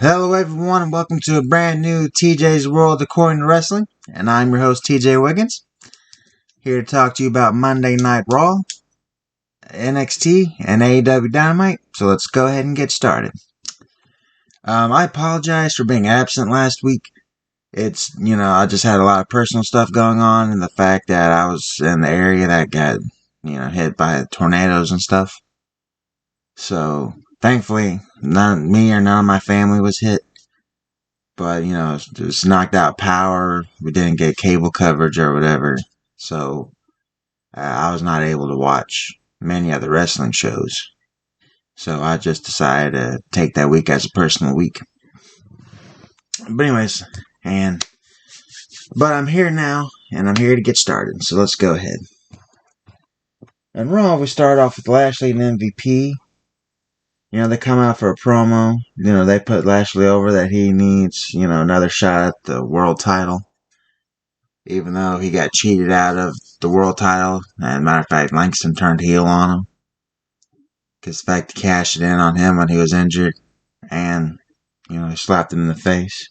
Hello everyone and welcome to a brand new TJ's World According to Wrestling. And I'm your host TJ Wiggins. Here to talk to you about Monday Night Raw, NXT, and AEW Dynamite. So let's go ahead and get started. I apologize for being absent last week. I just had a lot of personal stuff going on, and the fact that I was in the area that got, hit by tornadoes and stuff. So, thankfully, none of my family was hit. But, it was knocked out power. We didn't get cable coverage or whatever. So, I was not able to watch many of the wrestling shows. So, I just decided to take that week as a personal week. But anyways, but I'm here now, and I'm here to get started. So, let's go ahead. And Raw, we start off with Lashley and MVP. They come out for a promo. They put Lashley over that he needs, another shot at the world title. Even though he got cheated out of the world title. And matter of fact, Langston turned heel on him. Because the fact he cashed it in on him when he was injured. And, he slapped him in the face.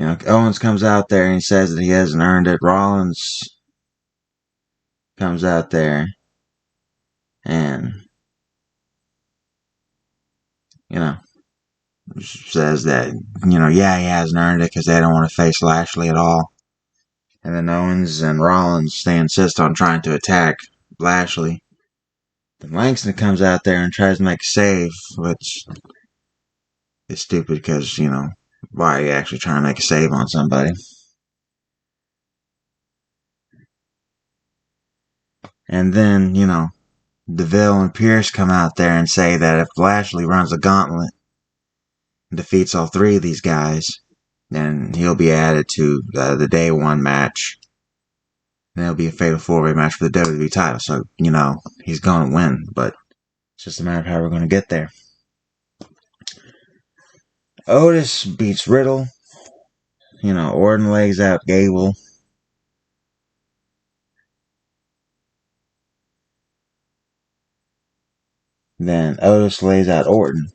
Owens comes out there and he says that he hasn't earned it. Rollins comes out there and, says that, he hasn't earned it because they don't want to face Lashley at all. And then Owens and Rollins, they insist on trying to attack Lashley. Then Langston comes out there and tries to make a save, which is stupid because, why are you actually trying to make a save on somebody? And then, DeVille and Pierce come out there and say that if Lashley runs a gauntlet and defeats all three of these guys, then he'll be added to the day one match. And it'll be a fatal four-way match for the WWE title. So, he's going to win, but it's just a matter of how we're going to get there. Otis beats Riddle. Orton lays out Gable. Then Otis lays out Orton.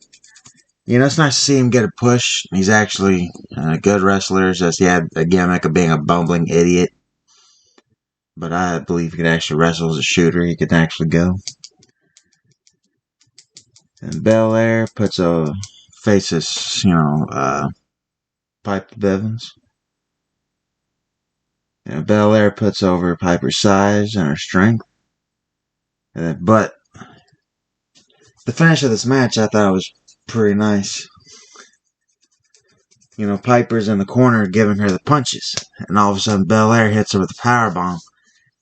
It's nice to see him get a push. He's actually a good wrestler. It's just he had a gimmick of being a bumbling idiot. But I believe he could actually wrestle as a shooter. He could actually go. And Belair faces, Piper Bevins. Belair puts over Piper's size and her strength. But the finish of this match, I thought was pretty nice. Piper's in the corner giving her the punches. And all of a sudden, Belair hits her with a powerbomb.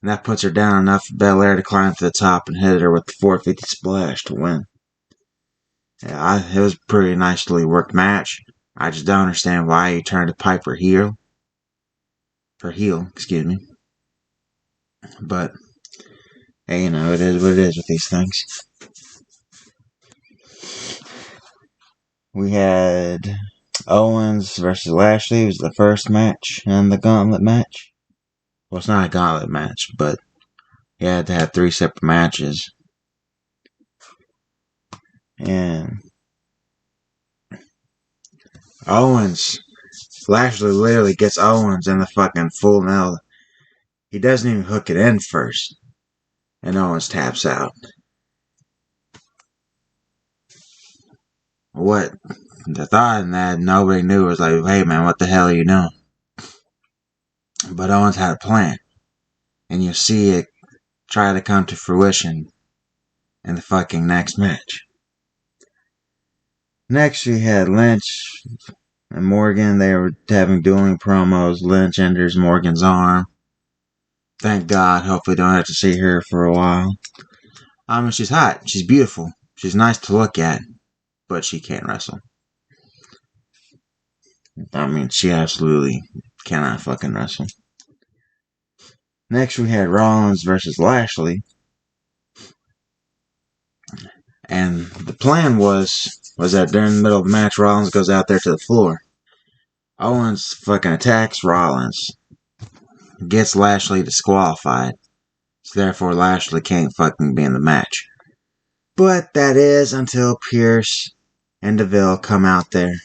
And that puts her down enough for Belair to climb to the top and hit her with the 450 splash to win. Yeah, it was a pretty nicely worked match. I just don't understand why he turned Piper heel. Excuse me. But, hey, it is what it is with these things. We had Owens versus Lashley. It was the first match and the gauntlet match. Well, it's not a gauntlet match, but you had to have 3 separate matches. And Lashley literally gets Owens in the fucking full nail. He doesn't even hook it in first. And Owens taps out. What the thought in that nobody knew was like, hey man, what the hell are you doing? But Owens had a plan. And you'll see it try to come to fruition in the fucking next match. Next we had Lynch and Morgan. They were having dueling promos. Lynch enters Morgan's arm. Thank God. Hopefully don't have to see her for a while. She's hot. She's beautiful. She's nice to look at. But she can't wrestle. She absolutely cannot fucking wrestle. Next we had Rollins versus Lashley. And the plan was that during the middle of the match, Rollins goes out there to the floor. Owens fucking attacks Rollins. Gets Lashley disqualified. So therefore Lashley can't fucking be in the match. But that is until Pierce and DeVille come out there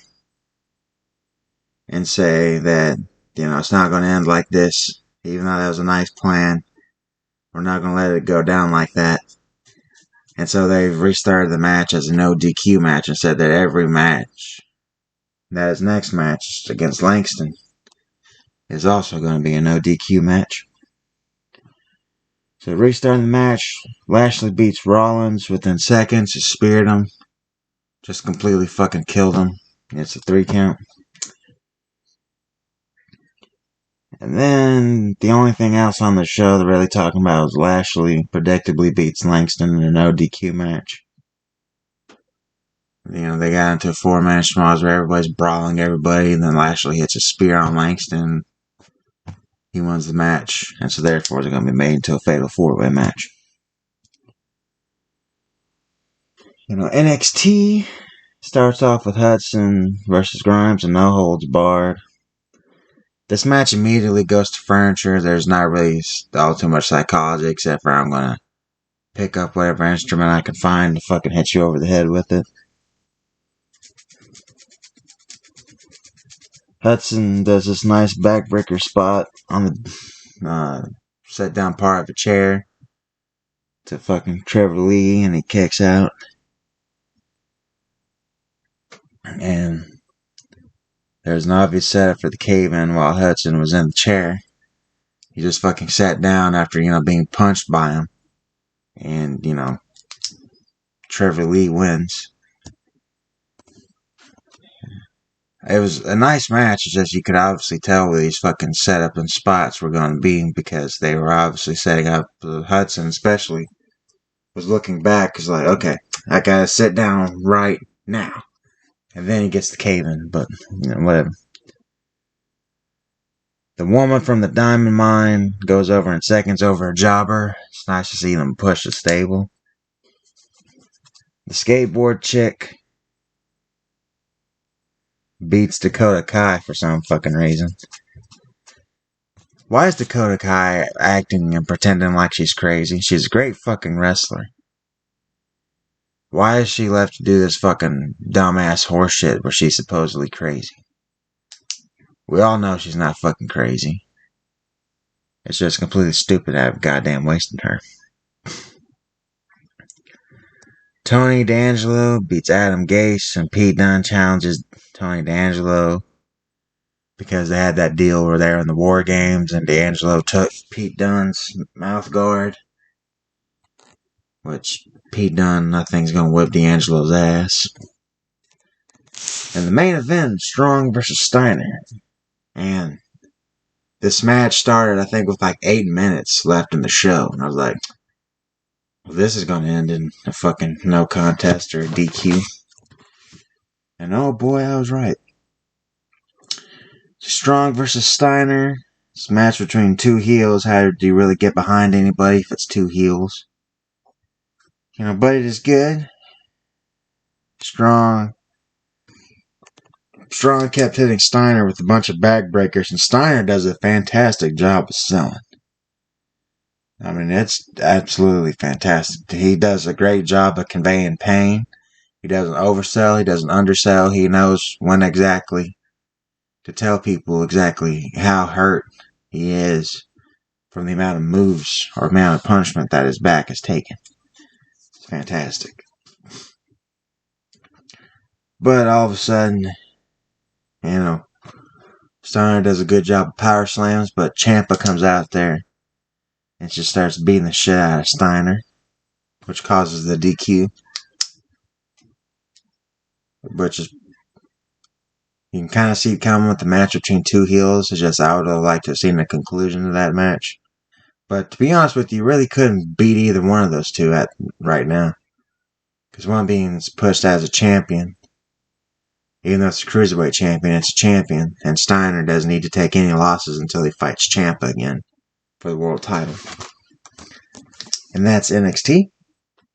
and say that, it's not going to end like this. Even though that was a nice plan, we're not going to let it go down like that. And so they've restarted the match as a no DQ match and said that every match, that his next match against Langston, is also going to be a no DQ match. So restarting the match, Lashley beats Rollins within seconds, just speared him, just completely fucking killed him. It's a 3 count. And then the only thing else on the show they're really talking about is Lashley predictably beats Langston in a no DQ match. They got into a 4-man schmoz where everybody's brawling everybody, and then Lashley hits a spear on Langston. He wins the match, and so therefore it's going to be made into a fatal 4-way match. NXT starts off with Hudson versus Grimes and no holds barred. This match immediately goes to furniture. There's not really all too much psychology, except for I'm going to pick up whatever instrument I can find to fucking hit you over the head with it. Hudson does this nice backbreaker spot on the set down part of a chair to fucking Trevor Lee, and he kicks out. And there's an obvious setup for the cave-in while Hudson was in the chair. He just fucking sat down after, being punched by him. And, Trevor Lee wins. It was a nice match, it's just you could obviously tell where these fucking setup and spots were going to be, because they were obviously setting up. Hudson especially was looking back, because like, okay, I gotta sit down right now. And then he gets the cave-in, but, whatever. The woman from the diamond mine goes over in seconds over a jobber. It's nice to see them push the stable. The skateboard chick beats Dakota Kai for some fucking reason. Why is Dakota Kai acting and pretending like she's crazy? She's a great fucking wrestler. Why is she left to do this fucking dumbass horseshit where she's supposedly crazy? We all know she's not fucking crazy. It's just completely stupid to have goddamn wasted her. Tony D'Angelo beats Adam Gase, and Pete Dunne challenges Tony D'Angelo because they had that deal where they were in the War Games and D'Angelo took Pete Dunne's mouth guard, which Pete Dunne, nothing's gonna whip D'Angelo's ass. And the main event, Strong versus Steiner. And this match started, I think, with like 8 minutes left in the show. And I was like, well, this is going to end in a fucking no contest or a DQ. And oh boy, I was right. Strong versus Steiner. This match between two heels. How do you really get behind anybody if it's two heels? But it is good. Strong kept hitting Steiner with a bunch of backbreakers, and Steiner does a fantastic job of selling. I mean, it's absolutely fantastic. He does a great job of conveying pain. He doesn't oversell. He doesn't undersell. He knows when exactly to tell people exactly how hurt he is from the amount of moves or amount of punishment that his back has taken. It's fantastic. But all of a sudden, Steiner does a good job of power slams, but Ciampa comes out there and just starts beating the shit out of Steiner, which causes the DQ. Which is, you can kind of see it coming with the match between two heels. It's just I would have liked to have seen the conclusion of that match. But to be honest with you, you really couldn't beat either one of those two right now. Because one being pushed as a champion. Even though it's a cruiserweight champion, it's a champion. And Steiner doesn't need to take any losses until he fights Ciampa again for the world title. And that's NXT.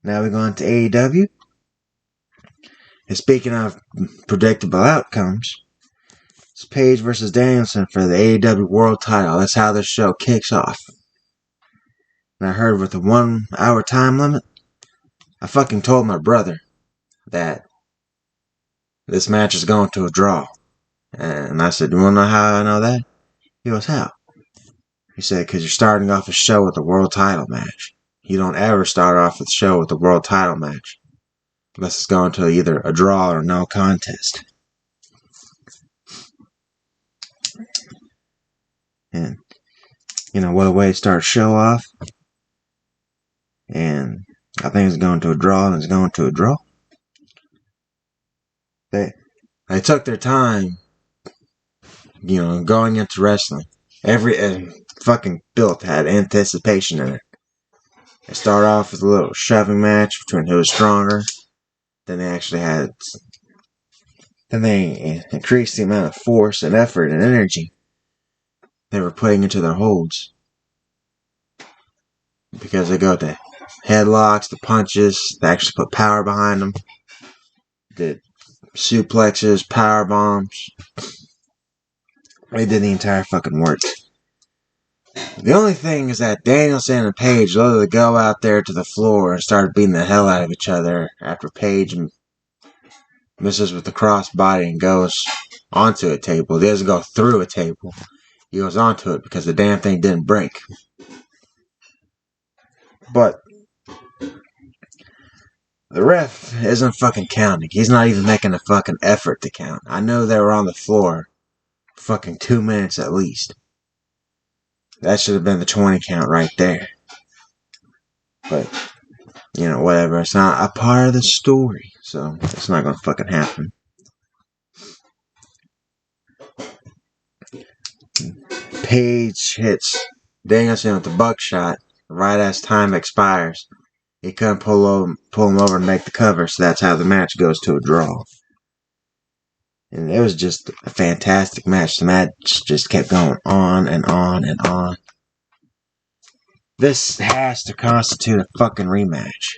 Now we go on to AEW. And speaking of predictable outcomes, it's Page versus Danielson for the AEW World title. That's how this show kicks off. And I heard with a 1 hour time limit, I fucking told my brother that this match is going to a draw. And I said, you want to know how I know that? He goes, how? He said, because you're starting off a show with a world title match. You don't ever start off a show with a world title match unless it's going to either a draw or no contest. And, what a way to start a show off. And I think it's going to a draw, and it's going to a draw. They took their time, going into wrestling. Every fucking built had anticipation in it. They started off with a little shoving match between who was stronger. Then they increased the amount of force and effort and energy they were putting into their holds. Because they go to headlocks, the punches, they actually put power behind them. Did suplexes, power bombs. They did the entire fucking work. The only thing is that Danielson and Page literally go out there to the floor and start beating the hell out of each other after Page misses with the crossbody and goes onto a table. He doesn't go through a table. He goes onto it because the damn thing didn't break. But the ref isn't fucking counting. He's not even making a fucking effort to count. I know they were on the floor fucking 2 minutes at least. That should have been the 20 count right there. But, whatever. It's not a part of the story. So, it's not gonna fucking happen. Page hits Danielson with the buckshot right as time expires. He couldn't pull him over and make the cover, so that's how the match goes to a draw. And it was just a fantastic match. The match just kept going on and on and on. This has to constitute a fucking rematch.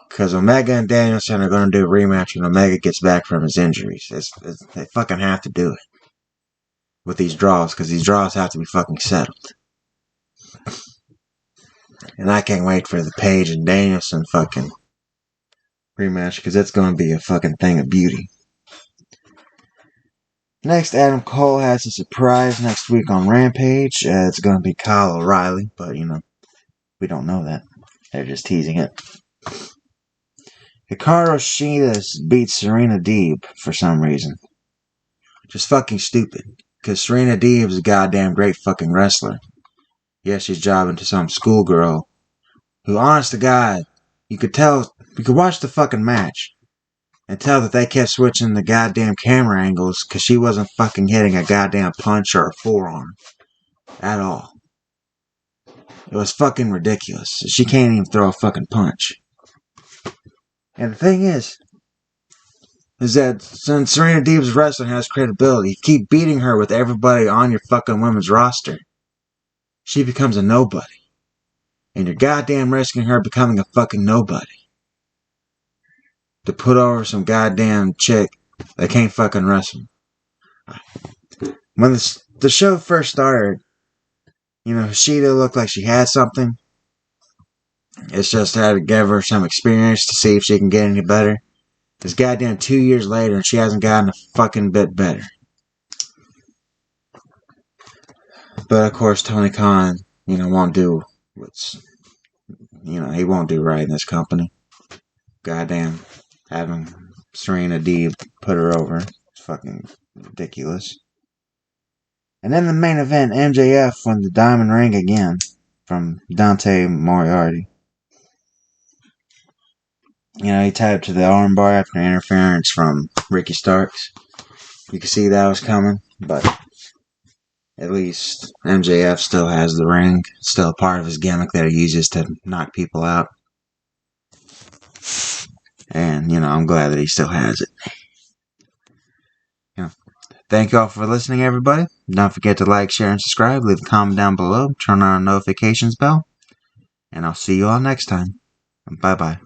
Because Omega and Danielson are going to do a rematch when Omega gets back from his injuries. They fucking have to do it. With these draws, because these draws have to be fucking settled. And I can't wait for the Page and Danielson fucking rematch, because it's going to be a fucking thing of beauty. Next, Adam Cole has a surprise next week on Rampage. It's going to be Kyle O'Reilly, but, we don't know that. They're just teasing it. Hikaru Shida beats Serena Deeb for some reason. Just fucking stupid. Because Serena Deeb is a goddamn great fucking wrestler. Yes, she's jobbing to some schoolgirl who, honest to God, you could watch the fucking match and tell that they kept switching the goddamn camera angles because she wasn't fucking hitting a goddamn punch or a forearm at all. It was fucking ridiculous. She can't even throw a fucking punch. And the thing is that since Serena Deeb's wrestling has credibility, you keep beating her with everybody on your fucking women's roster, she becomes a nobody. And you're goddamn risking her becoming a fucking nobody to put over some goddamn chick that can't fucking wrestle. When the show first started, Shida looked like she had something. It's just had to give her some experience to see if she can get any better. It's goddamn 2 years later and she hasn't gotten a fucking bit better. But of course Tony Khan, won't do he won't do right in this company. Goddamn, having Serena Deeb put her over. It's fucking ridiculous. And then the main event, MJF won the Diamond Ring again from Dante Moriarty. He tapped to the armbar after interference from Ricky Starks. You could see that was coming, but at least MJF still has the ring. It's still a part of his gimmick that he uses to knock people out. And, I'm glad that he still has it. Thank you all for listening, everybody. Don't forget to like, share, and subscribe. Leave a comment down below. Turn on the notifications bell. And I'll see you all next time. Bye-bye.